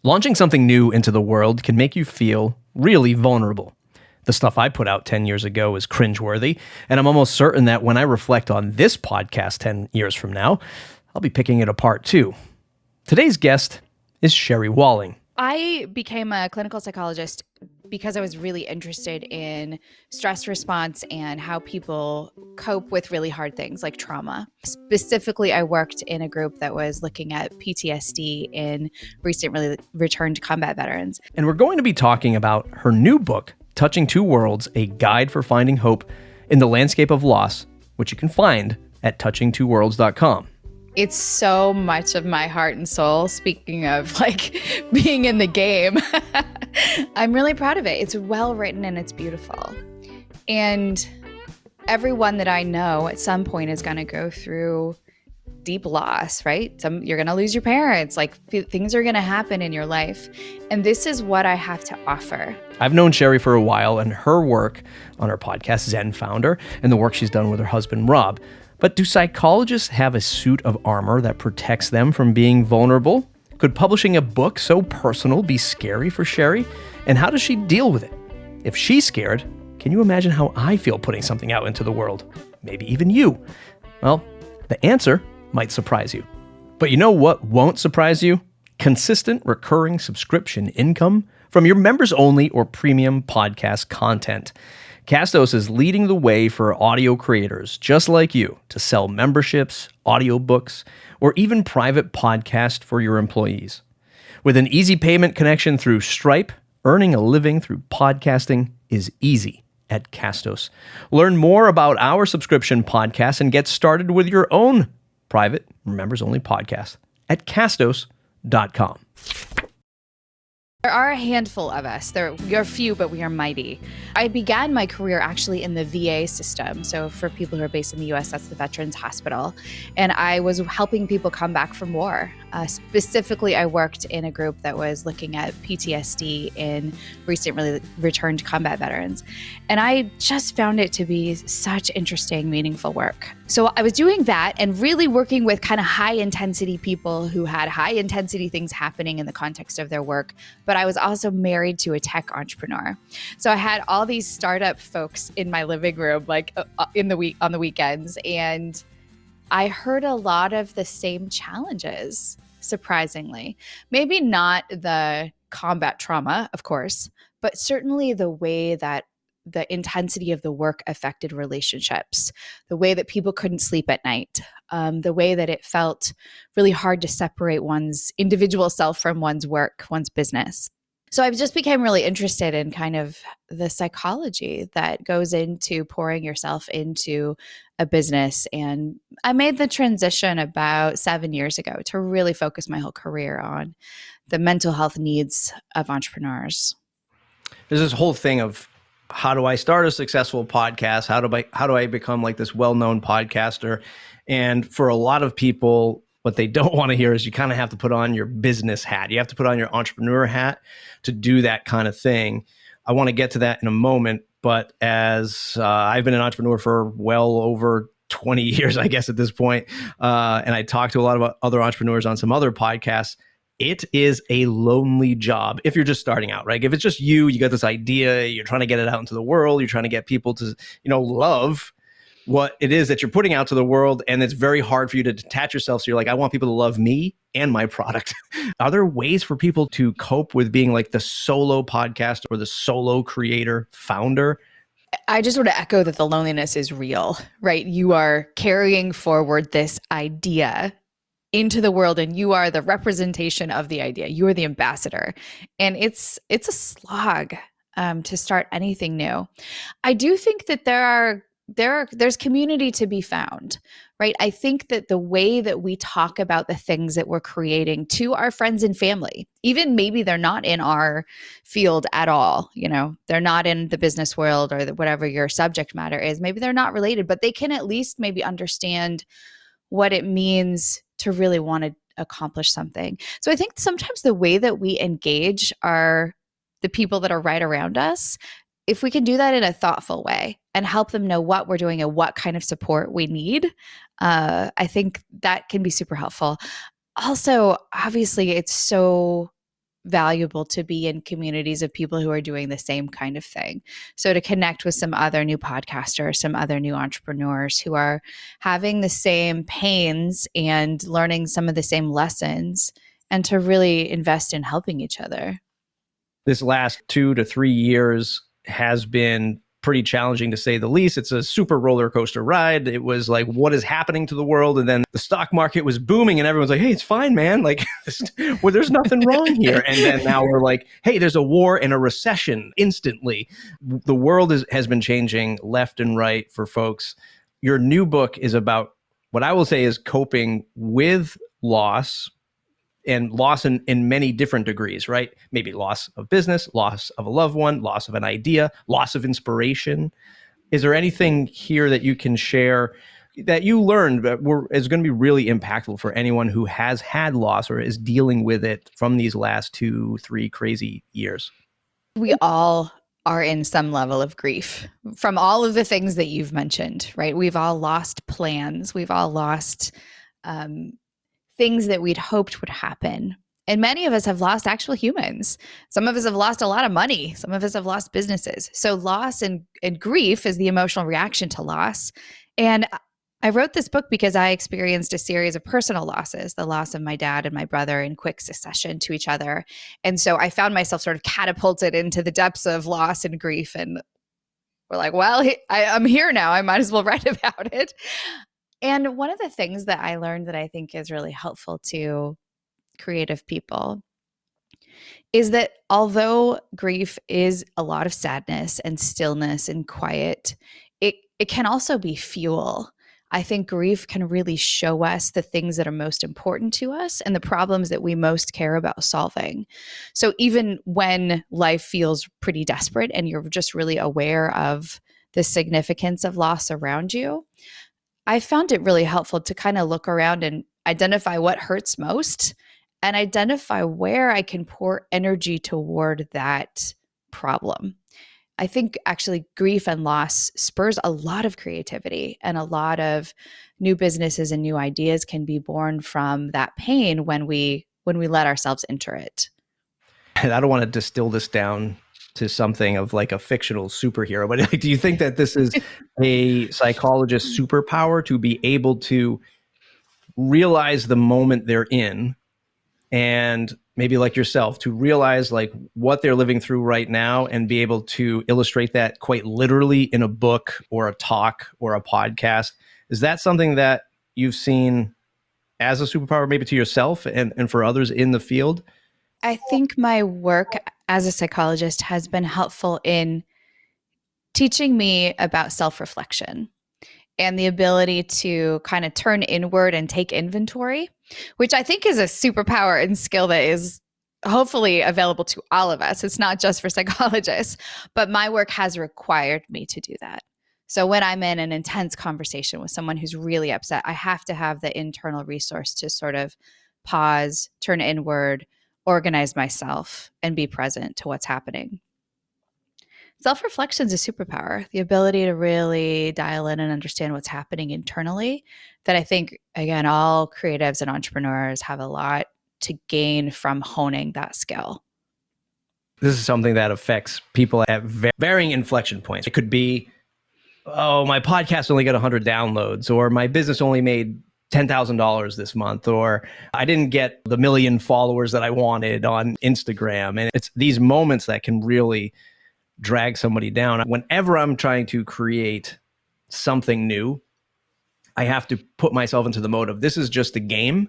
Launching something new into the world can make you feel really vulnerable. The stuff I put out 10 years ago is cringeworthy, and I'm almost certain that when I reflect on this podcast 10 years from now, I'll be picking it apart too. Today's guest is Sherry Walling. I became a clinical psychologist because I was really interested in stress response and how people cope with really hard things like trauma. Specifically, I worked in a group that was looking at PTSD in recently returned combat veterans. And we're going to be talking about her new book, Touching Two Worlds, A Guide for Finding Hope in the Landscape of Loss, which you can find at touchingtwoworlds.com. It's so much of my heart and soul. Speaking of being in the game, I'm really proud of it. It's well written and it's beautiful. And everyone that I know at some point is going to go through deep loss, right? You're going to lose your parents. Things are going to happen in your life. And this is what I have to offer. I've known Sherry for a while and her work on her podcast, Zen Founder, and the work she's done with her husband, Rob. But do psychologists have a suit of armor that protects them from being vulnerable? Could publishing a book so personal be scary for Sherry? And how does she deal with it? If she's scared, can you imagine how I feel putting something out into the world? Maybe even you. Well, the answer might surprise you. But you know what won't surprise you? Consistent recurring subscription income from your members-only or premium podcast content. Castos is leading the way for audio creators just like you to sell memberships, audiobooks, or even private podcasts for your employees. With an easy payment connection through Stripe, earning a living through podcasting is easy at Castos. Learn more about our subscription podcast and get started with your own private members-only podcast at castos.com. There are a handful of us. We are few, but we are mighty. I began my career actually in the VA system. So for people who are based in the US, that's the Veterans Hospital. And I was helping people come back from war. Specifically, I worked in a group that was looking at PTSD in recently returned combat veterans. And I just found it to be such interesting, meaningful work. So I was doing that and really working with kind of high intensity people who had high intensity things happening in the context of their work. But I was also married to a tech entrepreneur. So I had all these startup folks in my living room, on the weekends. And I heard a lot of the same challenges, surprisingly. Maybe not the combat trauma, of course, but certainly the way that the intensity of the work affected relationships, the way that people couldn't sleep at night, the way that it felt really hard to separate one's individual self from one's work, one's business. So I just became really interested in kind of the psychology that goes into pouring yourself into a business. And I made the transition about 7 years ago to really focus my whole career on the mental health needs of entrepreneurs. There's this whole thing of, how do I start a successful podcast? How do I become like this well-known podcaster? And for a lot of people, what they don't want to hear is you kind of have to put on your business hat. You have to put on your entrepreneur hat to do that kind of thing. I want to get to that in a moment, but as I've been an entrepreneur for well over 20 years, I guess at this point, and I talk to a lot of other entrepreneurs on some other podcasts, it is a lonely job if you're just starting out, right? If it's just you got this idea, you're trying to get it out into the world, you're trying to get people to, love what it is that you're putting out to the world. And it's very hard for you to detach yourself. So you're like, I want people to love me and my product. Are there ways for people to cope with being like the solo podcast or the solo creator founder? I just want to echo that the loneliness is real, right? You are carrying forward this idea into the world and you are the representation of the idea. You are the ambassador. And it's a slog to start anything new. I do think that there's community to be found, right? I think that the way that we talk about the things that we're creating to our friends and family, even maybe they're not in our field at all, they're not in the business world or whatever your subject matter is, maybe they're not related, but they can at least maybe understand what it means to really want to accomplish something. So I think sometimes the way that we engage the people that are right around us, if we can do that in a thoughtful way and help them know what we're doing and what kind of support we need, I think that can be super helpful. Also, obviously, it's so valuable to be in communities of people who are doing the same kind of thing. So to connect with some other new podcasters, some other new entrepreneurs who are having the same pains and learning some of the same lessons, and to really invest in helping each other. This last 2 to 3 years has been pretty challenging to say the least. It's a super roller coaster ride. It was like, what is happening to the world? And then the stock market was booming and everyone's like, hey, it's fine, man. Like, well, there's nothing wrong here. And then now we're like, hey, there's a war and a recession instantly. The world has been changing left and right for folks. Your new book is about what I will say is coping with loss, and loss in many different degrees, right? Maybe loss of business, loss of a loved one, loss of an idea, loss of inspiration. Is there anything here that you can share that you learned that is going to be really impactful for anyone who has had loss or is dealing with it from these last 2-3 crazy years? We all are in some level of grief from all of the things that you've mentioned, right? We've all lost plans. We've all lost things that we'd hoped would happen. And many of us have lost actual humans. Some of us have lost a lot of money. Some of us have lost businesses. So loss and grief is the emotional reaction to loss. And I wrote this book because I experienced a series of personal losses, the loss of my dad and my brother in quick succession to each other. And so I found myself sort of catapulted into the depths of loss and grief. And we're like, well, I'm here now. I might as well write about it. And one of the things that I learned that I think is really helpful to creative people is that although grief is a lot of sadness and stillness and quiet, it can also be fuel. I think grief can really show us the things that are most important to us and the problems that we most care about solving. So even when life feels pretty desperate and you're just really aware of the significance of loss around you, I found it really helpful to kind of look around and identify what hurts most and identify where I can pour energy toward that problem. I think actually grief and loss spurs a lot of creativity, and a lot of new businesses and new ideas can be born from that pain when we let ourselves enter it. And I don't want to distill this down to something of like a fictional superhero, but like, do you think that this is a psychologist's superpower to be able to realize the moment they're in, and maybe like yourself to realize like what they're living through right now and be able to illustrate that quite literally in a book or a talk or a podcast? Is that something that you've seen as a superpower, maybe to yourself and for others in the field? I think my work as a psychologist has been helpful in teaching me about self-reflection and the ability to kind of turn inward and take inventory, which I think is a superpower and skill that is hopefully available to all of us. It's not just for psychologists, but my work has required me to do that. So when I'm in an intense conversation with someone who's really upset, I have to have the internal resource to sort of pause, turn inward, organize myself, and be present to what's happening. Self-reflection is a superpower, the ability to really dial in and understand what's happening internally, that I think, again, all creatives and entrepreneurs have a lot to gain from honing that skill. This is something that affects people at varying inflection points. It could be, oh, my podcast only got 100 downloads, or my business only made $10,000 this month, or I didn't get the 1 million followers that I wanted on Instagram. And it's these moments that can really drag somebody down. Whenever I'm trying to create something new, I have to put myself into the mode of this is just a game.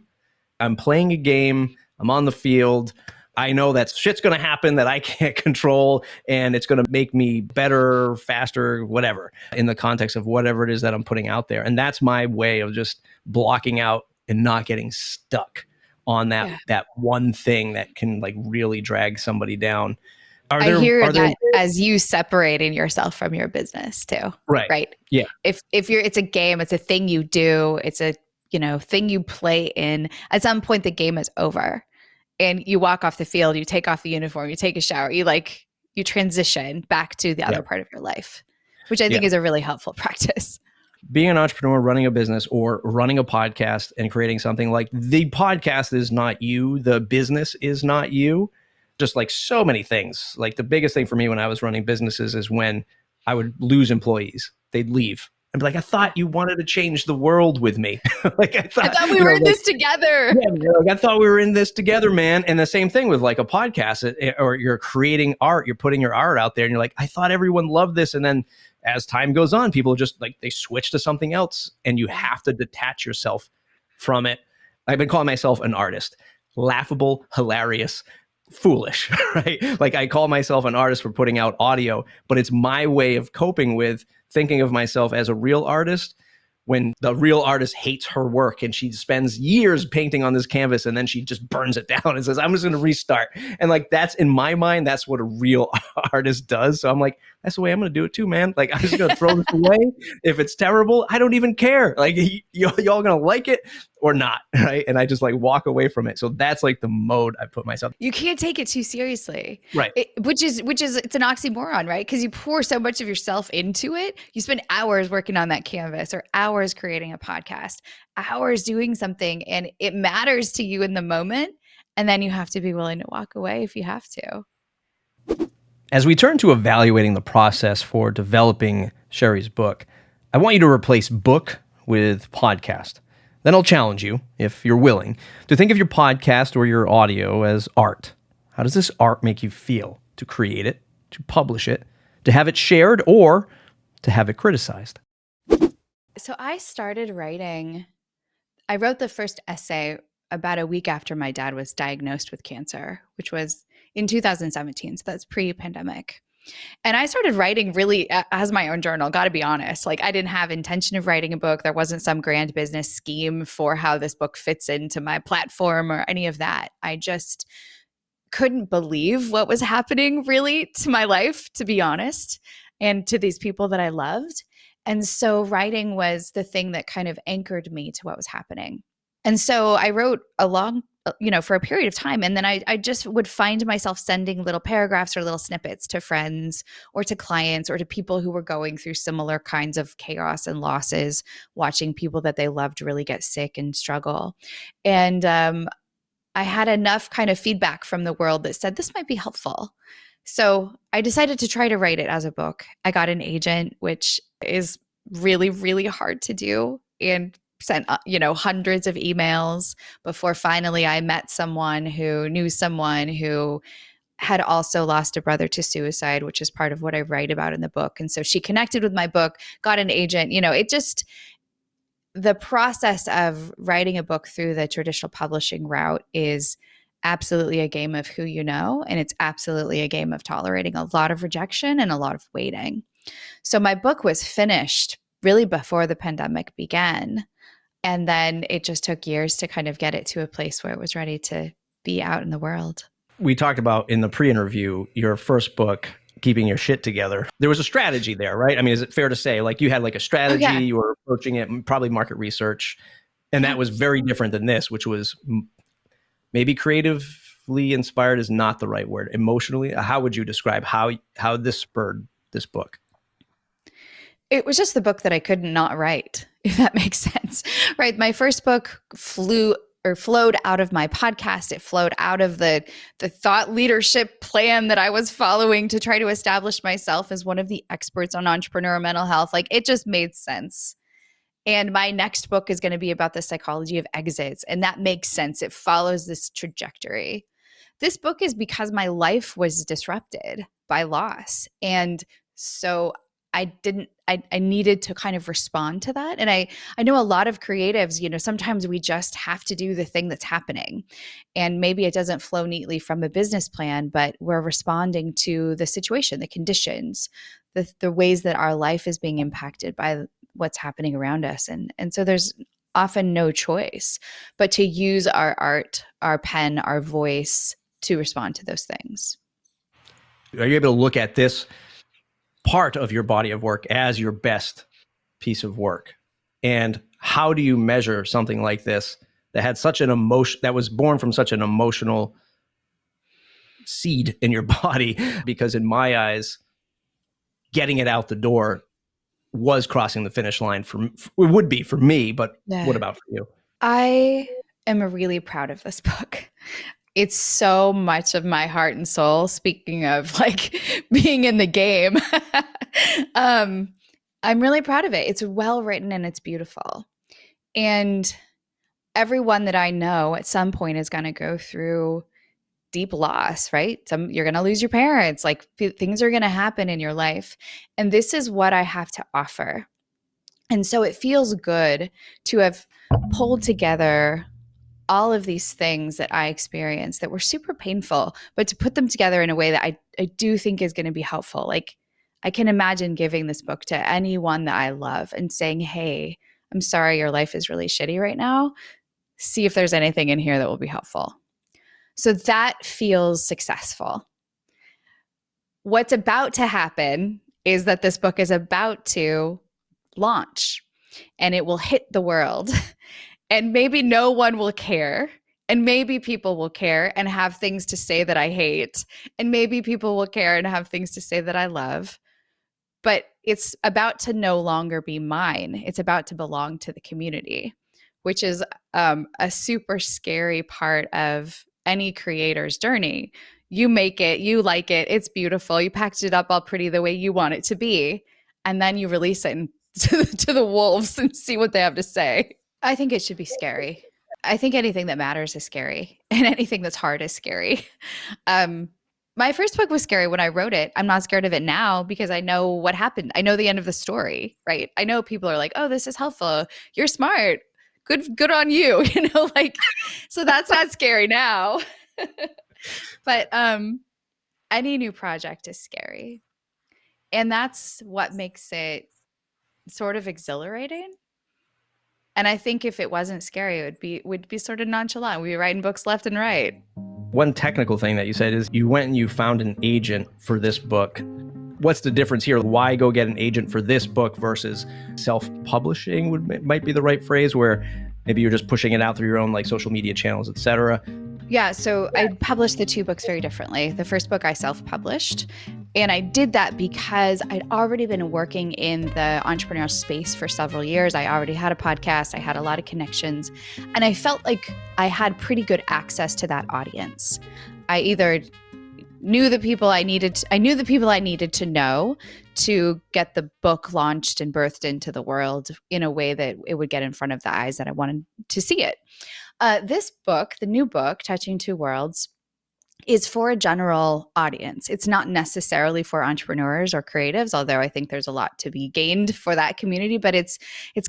I'm playing a game. I'm on the field. I know that shit's going to happen that I can't control, and it's going to make me better, faster, whatever, in the context of whatever it is that I'm putting out there. And that's my way of just blocking out and not getting stuck on that one thing that can like really drag somebody down. I hear that as you separating yourself from your business too. Right. Yeah. If it's a game, it's a thing you do, it's a, thing you play in. At some point the game is over and you walk off the field, you take off the uniform, you take a shower, you transition back to the other part of your life, which I think is a really helpful practice. Being an entrepreneur, running a business or running a podcast and creating something, like the podcast is not you, the business is not you. just like so many things. Like the biggest thing for me when I was running businesses is when I would lose employees. They'd leave. I'd be like, I thought you wanted to change the world with me. Like I thought we were in this together. Yeah, like, I thought we were in this together, man. And the same thing with like a podcast, or you're creating art, you're putting your art out there, and you're like, I thought everyone loved this. And then as time goes on, people just like they switch to something else, and you have to detach yourself from it. I've been calling myself an artist. Laughable, hilarious, foolish, right? Like I call myself an artist for putting out audio, but it's my way of coping with thinking of myself as a real artist when the real artist hates her work and she spends years painting on this canvas and then she just burns it down and says, I'm just going to restart. And like, that's in my mind, that's what a real artist does. So I'm like, that's the way I'm going to do it too, man. Like, I'm just going to throw this away. If it's terrible, I don't even care. Like y'all going to like it or not. Right. And I just like walk away from it. So that's like the mode I put myself. You can't take it too seriously. Right. Which is it's an oxymoron, right? Because you pour so much of yourself into it. You spend hours working on that canvas or hours creating a podcast, hours doing something, and it matters to you in the moment. And then you have to be willing to walk away if you have to. As we turn to evaluating the process for developing Sherry's book, I want you to replace book with podcast. Then I'll challenge you, if you're willing, to think of your podcast or your audio as art. How does this art make you feel to create it, to publish it, to have it shared, or to have it criticized? So I started writing. I wrote the first essay about a week after my dad was diagnosed with cancer, which was in 2017. So that's pre-pandemic. And I started writing really as my own journal, got to be honest. Like I didn't have intention of writing a book. There wasn't some grand business scheme for how this book fits into my platform or any of that. I just couldn't believe what was happening really to my life, to be honest, and to these people that I loved. And so writing was the thing that kind of anchored me to what was happening. And so I wrote for a period of time. And then I just would find myself sending little paragraphs or little snippets to friends or to clients or to people who were going through similar kinds of chaos and losses, watching people that they loved really get sick and struggle. And I had enough kind of feedback from the world that said, this might be helpful. So I decided to try to write it as a book. I got an agent, which is really, really hard to do, and sent hundreds of emails before finally I met someone who knew someone who had also lost a brother to suicide, which is part of what I write about in the book. And so she connected with my book, got an agent. The process of writing a book through the traditional publishing route is absolutely a game of who you know, and it's absolutely a game of tolerating a lot of rejection and a lot of waiting. So my book was finished really before the pandemic began. And then it just took years to kind of get it to a place where it was ready to be out in the world. We talked about in the pre-interview, your first book, Keeping Your Shit Together. There was a strategy there, right? I mean, is it fair to say like you had like a strategy, you were approaching it, probably market research, and that was very different than this, which was maybe creatively inspired is not the right word. Emotionally, how would you describe how this spurred this book? It was just the book that I could not write, if that makes sense, right? My first book flowed out of my podcast. It flowed out of the thought leadership plan that I was following to try to establish myself as one of the experts on entrepreneur mental health. Like it just made sense. And my next book is going to be about the psychology of exits. And that makes sense. It follows this trajectory. This book is because my life was disrupted by loss. And so I needed to kind of respond to that. And I know a lot of creatives, sometimes we just have to do the thing that's happening. And maybe it doesn't flow neatly from a business plan, but we're responding to the situation, the conditions, the ways that our life is being impacted by what's happening around us. And so there's often no choice but to use our art, our pen, our voice to respond to those things. Are you able to look at this part of your body of work as your best piece of work? And how do you measure something like this that had such an emotion, that was born from such an emotional seed in your body? Because in my eyes, getting it out the door was crossing the finish line it would be for me, but what about for you? I am really proud of this book. It's so much of my heart and soul. Speaking of like being in the game, um, I'm really proud of it. It's well written and it's beautiful. And everyone that I know at some point is going to go through deep loss, right? You're going to lose your parents, like things are going to happen in your life. And this is what I have to offer. And so it feels good to have pulled together all of these things that I experienced that were super painful, but to put them together in a way that I do think is going to be helpful. Like I can imagine giving this book to anyone that I love and saying, hey, I'm sorry your life is really shitty right now. See if there's anything in here that will be helpful. So that feels successful. What's about to happen is that this book is about to launch and it will hit the world. And maybe no one will care. And maybe people will care and have things to say that I hate. And maybe people will care and have things to say that I love. But it's about to no longer be mine. It's about to belong to the community, which is a super scary part of any creator's journey. You make it, you like it, it's beautiful. You packaged it up all pretty the way you want it to be. And then you release it to the wolves and see what they have to say. I think it should be scary. I think anything that matters is scary, and anything that's hard is scary. My first book was scary when I wrote it. I'm not scared of it now because I know what happened. I know the end of the story, right? I know people are like, "Oh, this is helpful. You're smart. Good on you." Like, so that's not scary now. But any new project is scary, and that's what makes it sort of exhilarating. And I think if it wasn't scary, it would be sort of nonchalant. We'd be writing books left and right. One technical thing that you said is you went and you found an agent for this book. What's the difference here? Why go get an agent for this book versus self-publishing might be the right phrase, where maybe you're just pushing it out through your own like social media channels, etc. Yeah, so I published the two books very differently. The first book I self-published, and I did that because I'd already been working in the entrepreneurial space for several years. I already had a podcast, I had a lot of connections, and I felt like I had pretty good access to that audience. I either knew the people I needed to know to get the book launched and birthed into the world in a way that it would get in front of the eyes that I wanted to see it. This book, the new book, Touching Two Worlds, is for a general audience. It's not necessarily for entrepreneurs or creatives, although I think there's a lot to be gained for that community, but it's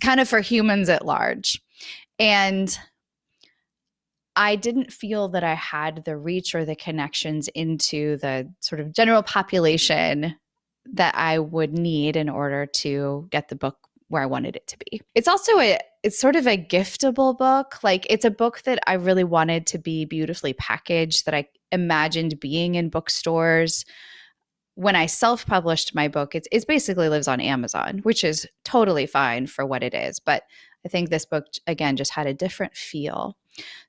kind of for humans at large. And I didn't feel that I had the reach or the connections into the sort of general population that I would need in order to get the book where I wanted it to be. It's also it's sort of a giftable book. Like it's a book that I really wanted to be beautifully packaged, that I imagined being in bookstores. When I self-published my book, it basically lives on Amazon, which is totally fine for what it is. But I think this book, again, just had a different feel.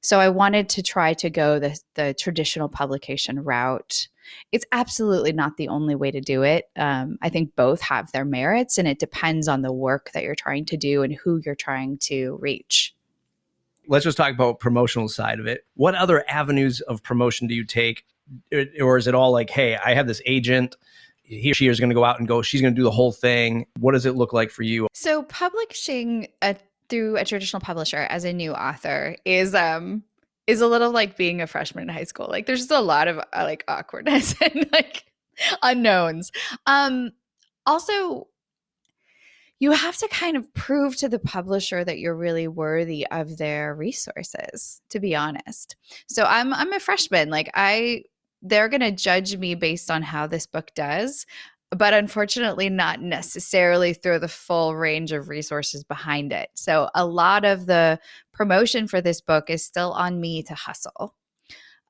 So I wanted to try to go the traditional publication route. It's absolutely not the only way to do it. I think both have their merits, and it depends on the work that you're trying to do and who you're trying to reach. Let's just talk about promotional side of it. What other avenues of promotion do you take? Or is it all like, hey, I have this agent, he or she is going to go out and go, she's going to do the whole thing. What does it look like for you? So publishing through a traditional publisher as a new author is a little like being a freshman in high school. Like there's just a lot of like awkwardness and like unknowns. Also, you have to kind of prove to the publisher that you're really worthy of their resources, to be honest. So I'm a freshman. Like they're going to judge me based on how this book does, but unfortunately not necessarily through the full range of resources behind it. So a lot of the promotion for this book is still on me to hustle.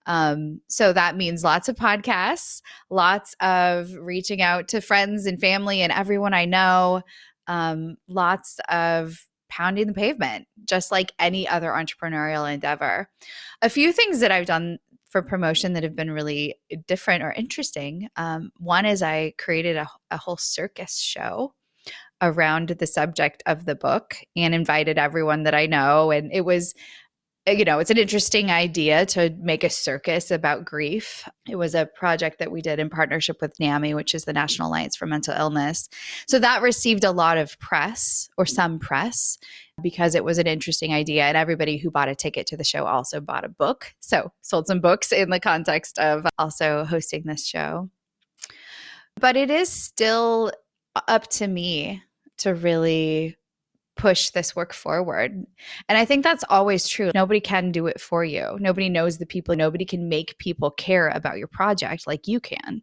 So that means lots of podcasts, lots of reaching out to friends and family and everyone I know, lots of pounding the pavement, just like any other entrepreneurial endeavor. A few things that I've done for promotion that have been really different or interesting. One is I created a whole circus show around the subject of the book and invited everyone that I know. And it was it's an interesting idea to make a circus about grief. It was a project that we did in partnership with NAMI, which is the National Alliance for Mental Illness. So that received a lot of press, or some press, because it was an interesting idea. And everybody who bought a ticket to the show also bought a book. So sold some books in the context of also hosting this show. But it is still up to me to really push this work forward. And I think that's always true. Nobody can do it for you. Nobody knows the people. Nobody can make people care about your project like you can.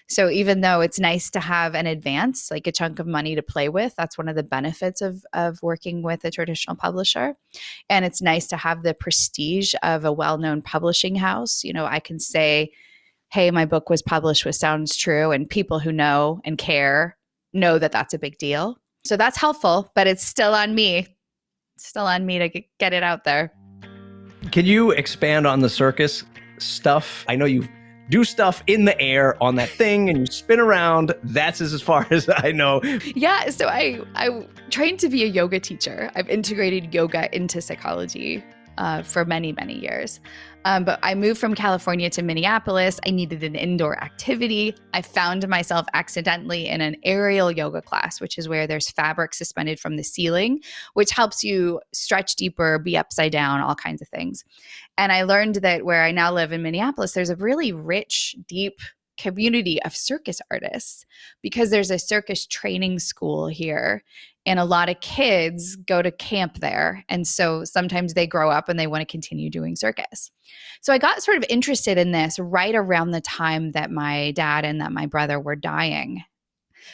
So even though it's nice to have an advance, like a chunk of money to play with, that's one of the benefits of working with a traditional publisher. And it's nice to have the prestige of a well-known publishing house. I can say, hey, my book was published with Sounds True, and people who know and care know that that's a big deal. So that's helpful, but it's still on me. It's still on me to get it out there. Can you expand on the circus stuff? I know you do stuff in the air on that thing and you spin around. That's as far as I know. Yeah, so I trained to be a yoga teacher. I've integrated yoga into psychology for many, many years. But I moved from California to Minneapolis. I needed an indoor activity. I found myself accidentally in an aerial yoga class, which is where there's fabric suspended from the ceiling, which helps you stretch deeper, be upside down, all kinds of things. And I learned that where I now live in Minneapolis, there's a really rich, deep community of circus artists because there's a circus training school here. And a lot of kids go to camp there. And so sometimes they grow up and they want to continue doing circus. So I got sort of interested in this right around the time that my dad and that my brother were dying.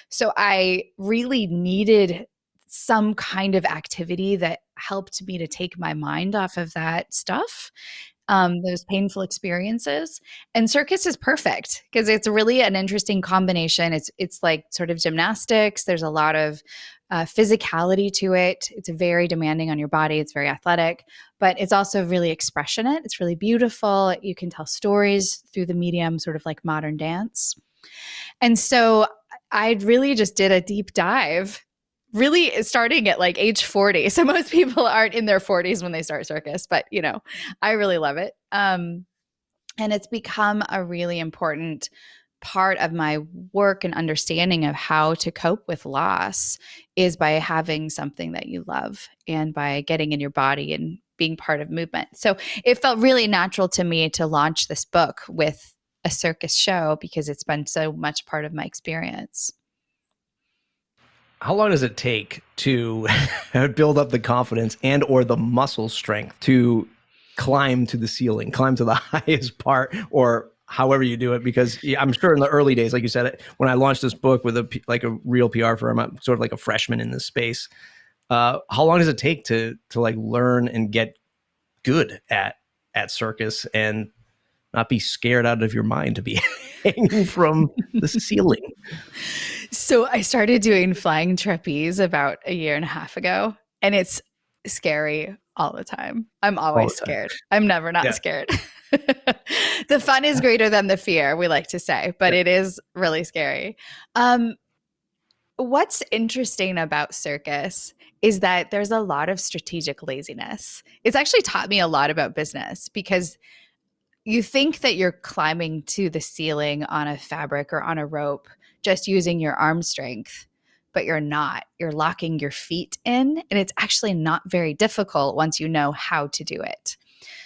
So I really needed some kind of activity that helped me to take my mind off of that stuff, those painful experiences. And circus is perfect because it's really an interesting combination. It's like sort of gymnastics. There's a lot of physicality to it. It's very demanding on your body. It's very athletic, but it's also really expressionate. It's really beautiful. You can tell stories through the medium, sort of like modern dance. And so I really just did a deep dive, really starting at like age 40. So most people aren't in their 40s when they start circus, but I really love it. And it's become a really important part of my work and understanding of how to cope with loss is by having something that you love and by getting in your body and being part of movement. So it felt really natural to me to launch this book with a circus show because it's been so much part of my experience. How long does it take to build up the confidence and or the muscle strength to climb to the ceiling, climb to the highest part, or however you do it? Because I'm sure in the early days, like you said, when I launched this book with a real PR firm, I'm sort of like a freshman in this space. How long does it take to like learn and get good at circus and not be scared out of your mind to be hanging from the ceiling? So I started doing flying trapeze about a year and a half ago, and it's scary all the time. I'm always scared. I'm never not scared. The fun is greater than the fear, we like to say, but it is really scary. What's interesting about circus is that there's a lot of strategic laziness. It's actually taught me a lot about business because you think that you're climbing to the ceiling on a fabric or on a rope just using your arm strength, but you're not. You're locking your feet in, and it's actually not very difficult once you know how to do it.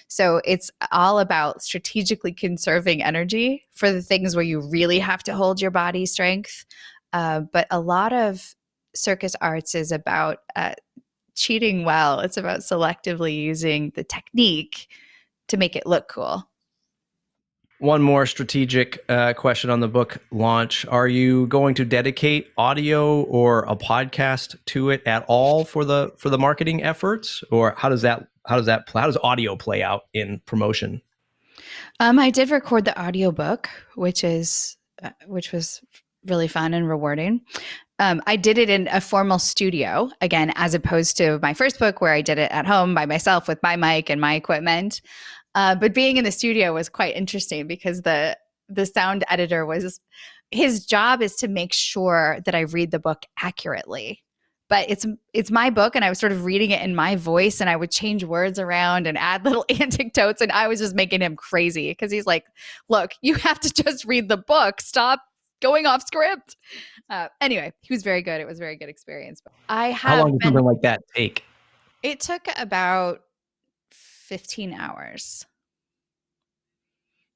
So it's all about strategically conserving energy for the things where you really have to hold your body strength. But a lot of circus arts is about cheating well. It's about selectively using the technique to make it look cool. One more strategic question on the book launch. Are you going to dedicate audio or a podcast to it at all for the marketing efforts? Or how does audio play out in promotion? I did record the audiobook, which was really fun and rewarding. I did it in a formal studio, again, as opposed to my first book where I did it at home by myself with my mic and my equipment. But being in the studio was quite interesting because the sound editor his job is to make sure that I read the book accurately. but it's my book, and I was sort of reading it in my voice, and I would change words around and add little anecdotes, and I was just making him crazy because he's like, look, you have to just read the book. Stop going off script. Anyway, he was very good. It was a very good experience. How long does something like that take? It took about 15 hours.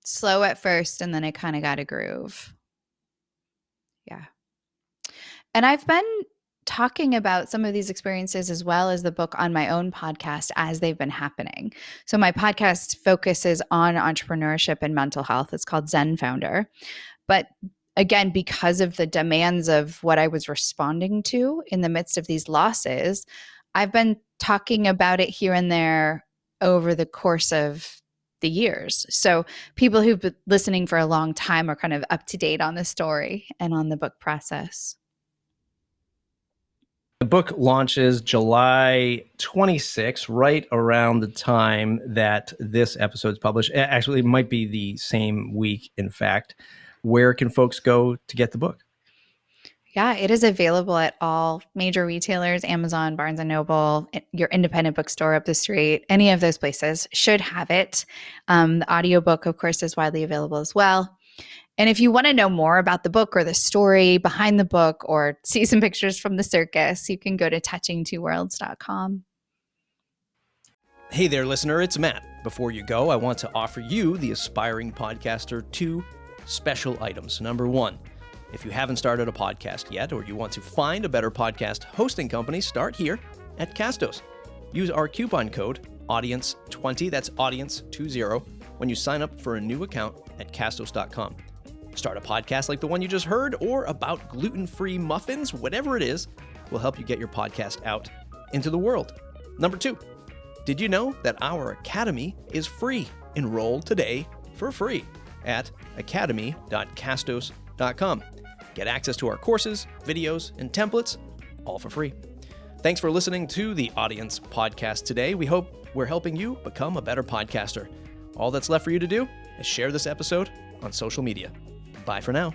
Slow at first, and then it kind of got a groove. Yeah. And I've been talking about some of these experiences as well as the book on my own podcast as they've been happening. So my podcast focuses on entrepreneurship and mental health. It's called Zen Founder. But again, because of the demands of what I was responding to in the midst of these losses, I've been talking about it here and there over the course of the years. So people who've been listening for a long time are kind of up to date on the story and on the book process. The book launches July 26th, right around the time that this episode is published. Actually, it might be the same week, in fact. Where can folks go to get the book? Yeah, it is available at all major retailers, Amazon, Barnes & Noble, your independent bookstore up the street. Any of those places should have it. The audiobook, of course, is widely available as well. And if you want to know more about the book or the story behind the book or see some pictures from the circus, you can go to touchingtwoworlds.com. Hey there, listener. It's Matt. Before you go, I want to offer you, the aspiring podcaster, 2 special items. Number 1, if you haven't started a podcast yet, or you want to find a better podcast hosting company, start here at Castos. Use our coupon code AUDIENCE20, that's AUDIENCE20, when you sign up for a new account at castos.com. Start a podcast like the one you just heard, or about gluten-free muffins, whatever it is, will help you get your podcast out into the world. Number 2, did you know that our academy is free? Enroll today for free at academy.castos.com. Get access to our courses, videos, and templates, all for free. Thanks for listening to the Audience Podcast today. We hope we're helping you become a better podcaster. All that's left for you to do is share this episode on social media. Bye for now.